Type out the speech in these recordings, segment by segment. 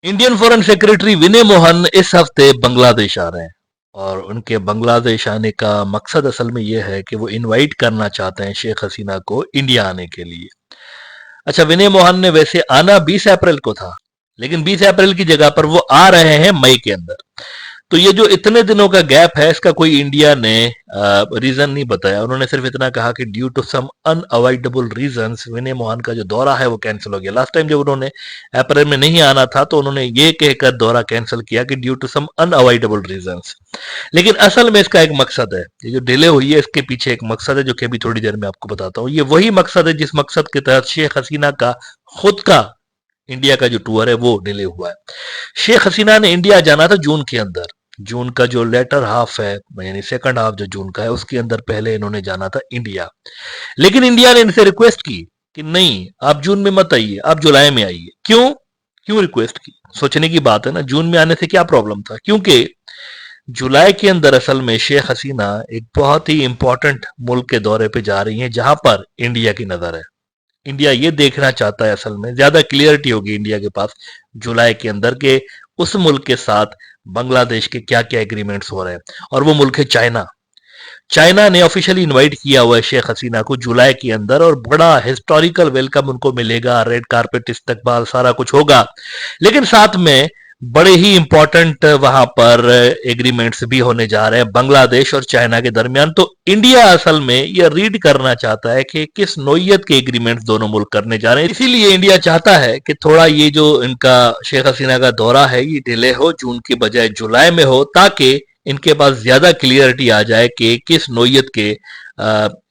Indian foreign secretary विनय मोहन इस हफ्ते बांग्लादेश आ रहे हैं और उनके बांग्लादेश आने का मकसद असल में यह है कि वो इनवाइट करना चाहते हैं शेख हसीना को इंडिया आने के लिए। अच्छा, विनय मोहन ने वैसे आना 20 अप्रैल को था, लेकिन 20 अप्रैल की जगह पर वो आ रहे हैं मई के अंदर। तो ये जो इतने दिनों का गैप है, इसका कोई इंडिया ने रीजन नहीं बताया। उन्होंने सिर्फ इतना कहा कि due to some unavoidable reasons Vinay Mohan का जो दौरा है वो कैंसिल हो गया। लास्ट टाइम जब उन्होंने अप्रैल में नहीं आना था तो उन्होंने ये कहकर दौरा कैंसिल किया कि due to some unavoidable reasons. लेकिन असल में इसका एक मकसद है। ये जो डिले हुई है इसके पीछे एक मकसद है जो कि अभी थोड़ी देर में आपको बताता हूँ। ये वही मकसद है जिस मकसद के तहत शेख हसीना का खुद का इंडिया का जो टूर है वो डिले हुआ है। शेख हसीना ने इंडिया जाना था जून के अंदर। जून का जो लेटर हाफ है, यानी सेकंड हाफ जो जून का है, उसके अंदर पहले इन्होंने जाना था इंडिया। लेकिन इंडिया ने इनसे रिक्वेस्ट की कि नहीं, आप जून में मत आइए, आप जुलाई में आइए। क्यों क्यों रिक्वेस्ट की? सोचने की बात है ना, जून में आने से क्या प्रॉब्लम था? क्योंकि जुलाई के अंदर असल में शेख हसीना एक बहुत ही इंपॉर्टेंट मुल्क के दौरे पे जा रही हैं जहां पर इंडिया की नजर है। इंडिया ये देखना चाहता है, असल में ज्यादा क्लियरिटी होगी इंडिया के पास जुलाई के अंदर के उस मुल्क के साथ बांग्लादेश के क्या क्या एग्रीमेंट्स हो रहे हैं। और वो मुल्क है चाइना। चाइना ने ऑफिशियली इनवाइट किया हुआ है शेख हसीना को जुलाई के अंदर और बड़ा हिस्टोरिकल वेलकम उनको मिलेगा, रेड कारपेट इस्तकबाल सारा कुछ होगा। लेकिन साथ में बड़े ही इंपॉर्टेंट वहां पर एग्रीमेंट्स भी होने जा रहे हैं बांग्लादेश और चाइना के दरमियान। तो इंडिया असल में यह रीड करना चाहता है कि किस नोयत के एग्रीमेंट्स दोनों मुल्क करने जा रहे हैं। इसीलिए इंडिया चाहता है कि थोड़ा ये जो इनका शेख हसीना का दौरा है ये डिले हो, जून की बजाय जुलाई में हो, ताकि इनके पास ज्यादा क्लियरिटी आ जाए कि किस नोयत के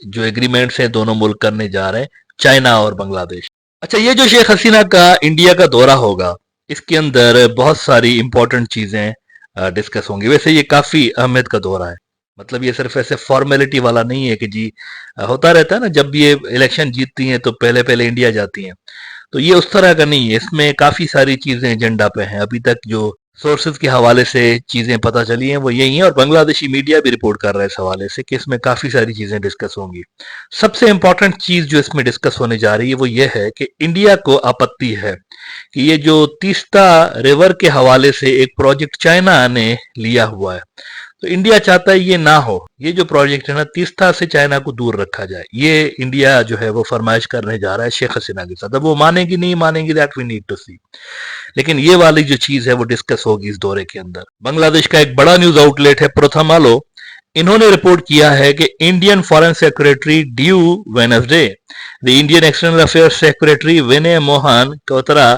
जो एग्रीमेंट्स हैं दोनों मुल्क करने जा रहे हैं, चाइना और बांग्लादेश। अच्छा, ये जो शेख हसीना का इंडिया का दौरा होगा इसके अंदर बहुत सारी इंपॉर्टेंट चीजें डिस्कस होंगी। वैसे ये काफी अहमियत का दौरा है। मतलब ये सिर्फ ऐसे फॉर्मेलिटी वाला नहीं है कि जी होता रहता है ना, जब ये इलेक्शन जीतती हैं तो पहले पहले इंडिया जाती हैं। तो ये उस तरह का नहीं है, इसमें काफी सारी चीजें एजेंडा पे हैं। अभी तक जो सोर्सेज के हवाले से चीजें पता चली हैं वो यही है, और बांग्लादेशी मीडिया भी रिपोर्ट कर रहा है इस हवाले से कि इसमें काफी सारी चीजें डिस्कस होंगी। सबसे इंपॉर्टेंट चीज जो इसमें डिस्कस होने जा रही है वो ये है कि इंडिया को आपत्ति है कि ये जो तीस्ता रिवर के हवाले से एक प्रोजेक्ट चाइना ने लिया हुआ है, तो इंडिया चाहता है ये ना हो। ये जो प्रोजेक्ट है ना, तीस्ता से चाइना को दूर रखा जाए, ये इंडिया जो है वो फरमाइश करने जा रहा है शेख हसीना के साथ। अब वो मानेगी नहीं मानेगी, दैट वी नीड टू सी। लेकिन ये वाली जो चीज है वो डिस्कस होगी इस दौरे के अंदर। बांग्लादेश का एक बड़ा न्यूज आउटलेट है प्रथमालो, इन्होंने रिपोर्ट किया है कि Indian foreign secretary due Wednesday, the Indian external affairs secretary Vinay Mohan Kotra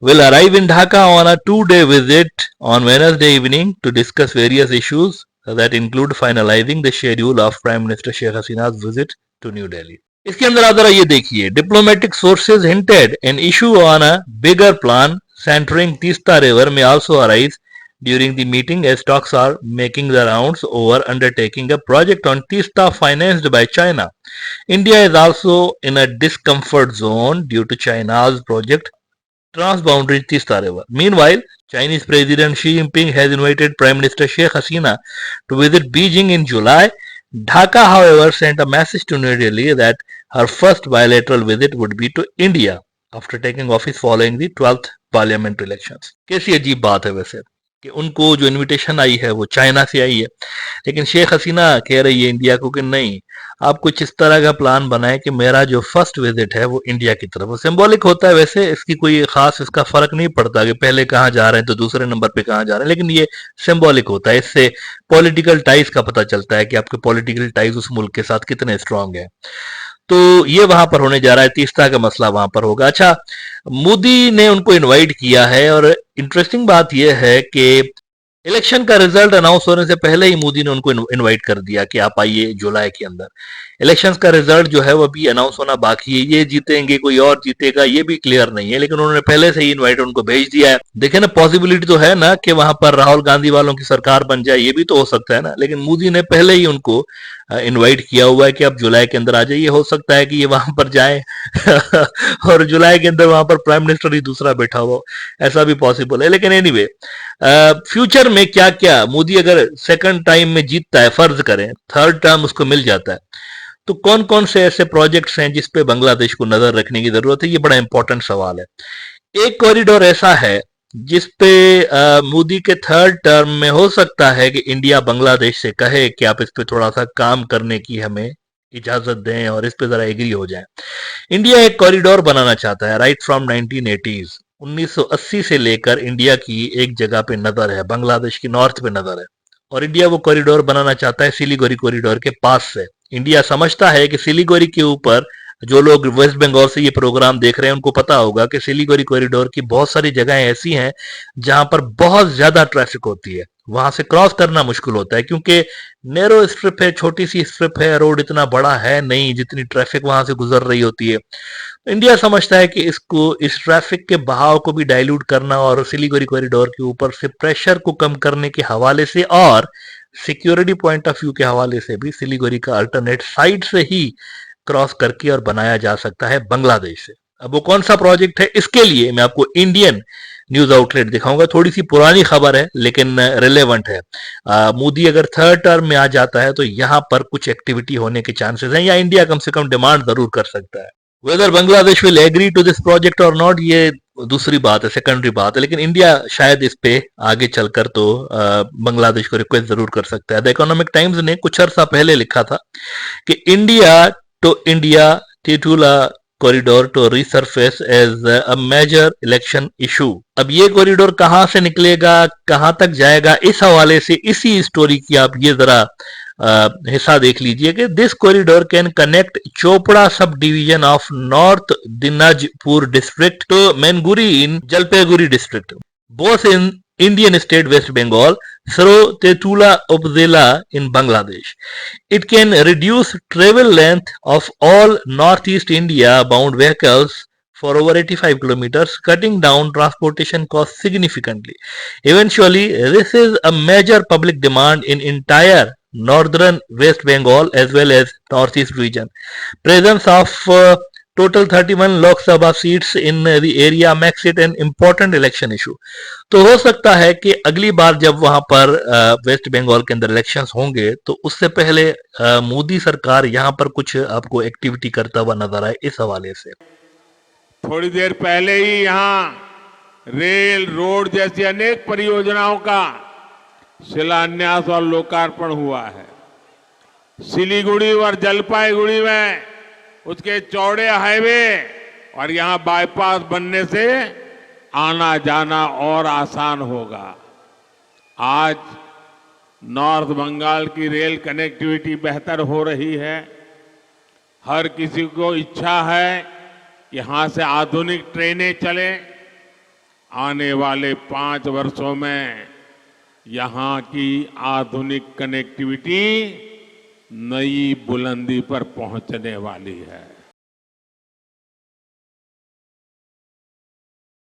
will arrive in Dhaka on a 2-day visit on Wednesday evening to discuss various issues that include finalizing the schedule of Prime Minister Sheikh Hasina's visit to New Delhi. इसके अंदर आप जरा ये देखिए, diplomatic sources hinted an issue on a bigger plan centering Tista River may also arise during the meeting as talks are making the rounds over undertaking a project on Tista financed by China. India is also in a discomfort zone due to China's project transboundary Tista River. Meanwhile, Chinese President Xi Jinping has invited Prime Minister Sheikh Hasina to visit Beijing in July. Dhaka, however, sent a message to New Delhi that her first bilateral visit would be to India after taking office following the 12th parliament elections. कैसी अजीब बात है वैसे कि उनको जो invitation आई है वो चाइना से आई है, लेकिन शेख हसीना कह रही है इंडिया को कि नहीं, आप कुछ इस तरह का प्लान बनाए कि मेरा जो फर्स्ट विजिट है वो इंडिया की तरफ। वो सिंबॉलिक होता है, वैसे इसकी कोई खास इसका फर्क नहीं पड़ता कि पहले कहाँ जा रहे हैं तो दूसरे नंबर पे कहाँ जा रहे हैं, लेकिन ये सिंबॉलिक होता है। इससे पॉलिटिकल टाइज का पता चलता है कि आपके पॉलिटिकल टाइज उस मुल्क के साथ कितने स्ट्रांग है। तो ये वहां पर होने जा रहा है, तीस्ता का मसला वहां पर होगा। अच्छा, मोदी ने उनको इनवाइट किया है और इंटरेस्टिंग बात यह है कि इलेक्शन का रिजल्ट अनाउंस होने से पहले ही मोदी ने उनको इनवाइट कर दिया कि आप आइए जुलाई के अंदर। इलेक्शंस का रिजल्ट जो है वो अभी अनाउंस होना बाकी है, ये जीतेंगे कोई और जीतेगा ये भी क्लियर नहीं है, लेकिन उन्होंने पहले से ही इनवाइट उनको भेज दिया है। देखे ना, पॉसिबिलिटी तो है ना कि वहां पर राहुल गांधी वालों की सरकार बन जाए, ये भी तो हो सकता है ना। लेकिन मोदी ने पहले ही उनको इनवाइट किया हुआ है कि आप जुलाई के अंदर आ जाइए। हो सकता है कि ये वहां पर जाए और जुलाई के अंदर वहां पर प्राइम मिनिस्टर ही दूसरा बैठा हुआ, ऐसा भी पॉसिबल है। लेकिन एनीवे, फ्यूचर में क्या क्या मोदी अगर सेकंड टाइम में जीतता है, फर्ज करें थर्ड टर्म उसको मिल जाता है, तो कौन कौन से ऐसे प्रोजेक्ट्स हैं जिस पे बांग्लादेश को नजर रखने की जरूरत है, ये बड़ा इंपॉर्टेंट सवाल है। एक कॉरिडोर ऐसा है जिस पे मोदी के थर्ड टर्म में हो सकता है कि इंडिया बांग्लादेश से कहे कि आप इस पे थोड़ा सा काम करने की हमें इजाजत दें और इस पे जरा एग्री हो जाए। इंडिया एक कॉरिडोर बनाना चाहता है राइट फ्रॉम 1980s। 1980 से लेकर इंडिया की एक जगह पे नजर है, बांग्लादेश की नॉर्थ पे नजर है, और इंडिया वो कॉरिडोर बनाना चाहता है सिलीगुड़ी कॉरिडोर के पास से। इंडिया समझता है कि सिलीगुड़ी के ऊपर, जो लोग वेस्ट बंगाल से ये प्रोग्राम देख रहे हैं उनको पता होगा कि सिलीगुड़ी कॉरिडोर की बहुत सारी जगहें ऐसी हैं जहां पर बहुत ज्यादा ट्रैफिक होती है, वहां से क्रॉस करना मुश्किल होता है क्योंकि नैरो स्ट्रिप है, छोटी सी स्ट्रिप है, रोड इतना बड़ा है नहीं जितनी ट्रैफिक वहां से गुजर रही होती है। इंडिया समझता है कि इसको, इस ट्रैफिक के बहाव को भी डाइल्यूट करना और सिलीगुड़ी कॉरिडोर के ऊपर से प्रेशर को कम करने के हवाले से और सिक्योरिटी पॉइंट ऑफ व्यू के हवाले से भी सिलीगुड़ी का अल्टरनेट साइड से ही क्रॉस करके और बनाया जा सकता है बांग्लादेश से। अब वो कौन सा प्रोजेक्ट है, इसके लिए मैं आपको इंडियन न्यूज आउटलेट दिखाऊंगा। थोड़ी सी पुरानी खबर है लेकिन रिलेवेंट है। मोदी अगर थर्ड टर्म में आ जाता है तो यहां पर कुछ एक्टिविटी होने के चांसेस हैं, या इंडिया कम से कम डिमांड जरूर कर सकता है। Whether Bangladesh will agree to this project और नॉट, ये दूसरी बात है, सेकेंडरी बात है, लेकिन इंडिया शायद इस पे आगे चलकर तो बांग्लादेश को रिक्वेस्ट जरूर कर सकता है। द इकोनॉमिक टाइम्स ने कुछ अर्सा पहले लिखा था कि India Tetulia corridor to resurface as a major election issue. अब ये कॉरिडोर कहां से निकलेगा, कहां तक जाएगा, इस हवाले से इसी स्टोरी की आप ये जरा हिस्सा देख लीजिए कि this corridor can connect Chopra sub division of North Dinajpur district to Mainaguri in Jalpaiguri district, both in Indian state West Bengal through Tetula Upazila in Bangladesh. It can reduce travel length of all northeast India bound vehicles for over 85 kilometers, cutting down transportation costs significantly. Eventually, this is a major public demand in entire northern West Bengal as well as northeast region. Presence of total 31 Lok Sabha seats in the area makes it an important election issue. तो हो सकता है कि अगली बार जब वहां पर waste Bengal के अंदर इलेक्शंस होंगे तो उससे पहले मोदी सरकार यहां पर कुछ आपको एक्टिविटी करता हुआ नजर आए इस हवाले से। थोड़ी देर पहले ही यहां रेल रोड जैसी अनेक परियोजनाओं का शिलान्यास और लोकार्पण हुआ है। सिलीगुड़ी और जलपाईगुड़ी में उसके चौड़े हाईवे और यहां बाईपास बनने से आना जाना और आसान होगा। आज नॉर्थ बंगाल की रेल कनेक्टिविटी बेहतर हो रही है। हर किसी को इच्छा है कि यहां से आधुनिक ट्रेनें चलें। आने वाले 5 वर्षों में यहां की आधुनिक कनेक्टिविटी नई बुलंदी पर पहुंचने वाली है।